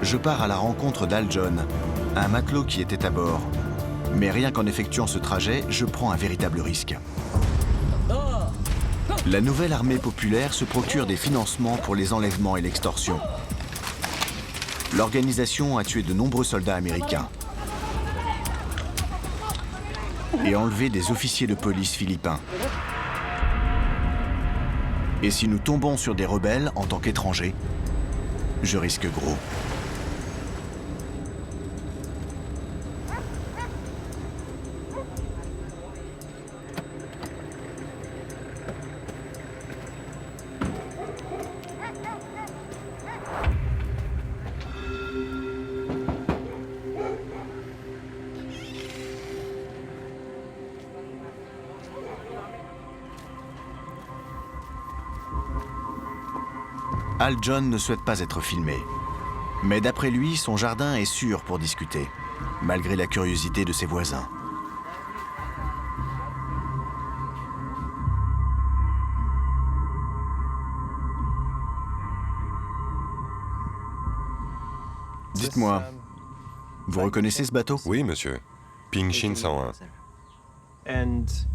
je pars à la rencontre d'Al John, un matelot qui était à bord. Mais rien qu'en effectuant ce trajet, je prends un véritable risque. La nouvelle armée populaire se procure des financements pour les enlèvements et l'extorsion. L'organisation a tué de nombreux soldats américains et enlevé des officiers de police philippins. Et si nous tombons sur des rebelles en tant qu'étrangers, je risque gros. Al John ne souhaite pas être filmé. Mais d'après lui, son jardin est sûr pour discuter, malgré la curiosité de ses voisins. Dites-moi, vous reconnaissez ce bateau? Oui, monsieur. Ping Shin 101.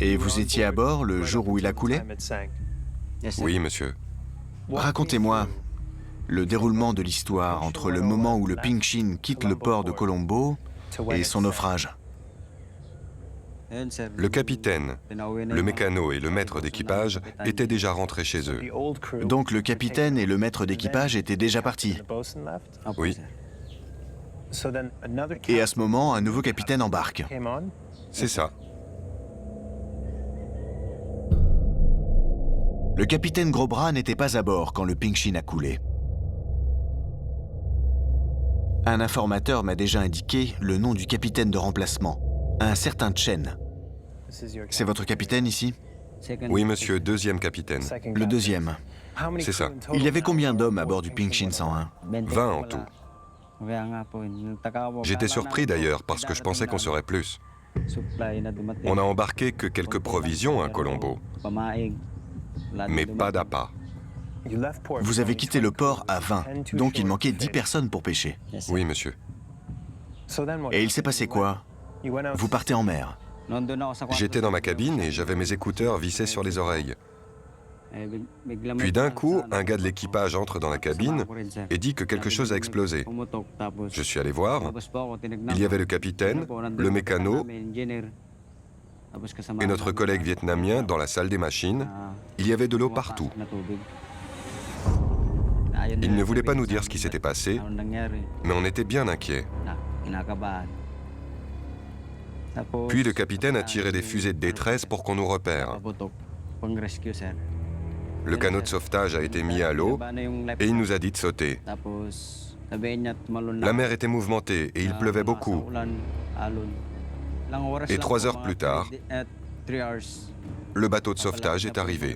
Et vous étiez à bord le jour où il a coulé? Oui, monsieur. Racontez-moi le déroulement de l'histoire entre le moment où le Ping Shin quitte le port de Colombo et son naufrage. Le capitaine, le mécano et le maître d'équipage étaient déjà rentrés chez eux. Donc le capitaine et le maître d'équipage étaient déjà partis. Oui, Et à ce moment, un nouveau capitaine embarque. c'est ça. Le capitaine Grosbras n'était pas à bord quand le Ping Shin a coulé. Un informateur m'a déjà indiqué le nom du capitaine de remplacement, un certain Chen. C'est votre capitaine ici? Oui, monsieur, deuxième capitaine. Le deuxième. C'est ça. Il y avait combien d'hommes à bord du Ping Shin 101? 20 en tout. J'étais surpris d'ailleurs parce que je pensais qu'on serait plus. On n'a embarqué que quelques provisions à Colombo, mais pas d'appât. Vous avez quitté le port à 20, donc il manquait 10 personnes pour pêcher. Oui, monsieur. Et il s'est passé quoi? Vous partez en mer. J'étais dans ma cabine et j'avais mes écouteurs vissés sur les oreilles. Puis d'un coup, un gars de l'équipage entre dans la cabine et dit que quelque chose a explosé. Je suis allé voir. Il y avait le capitaine, le mécano et notre collègue vietnamien dans la salle des machines. Il y avait de l'eau partout. Il ne voulait pas nous dire ce qui s'était passé, mais on était bien inquiets. Puis le capitaine a tiré des fusées de détresse pour qu'on nous repère. Le canot de sauvetage a été mis à l'eau et il nous a dit de sauter. La mer était mouvementée et il pleuvait beaucoup. Et 3 heures plus tard, le bateau de sauvetage est arrivé.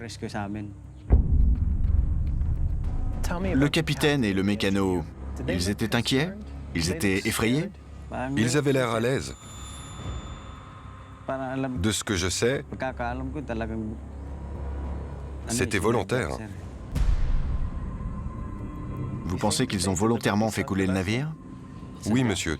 Le capitaine et le mécano, ils étaient inquiets? Ils étaient effrayés? Ils avaient l'air à l'aise. De ce que je sais, c'était volontaire. Vous pensez qu'ils ont volontairement fait couler le navire? Oui, monsieur,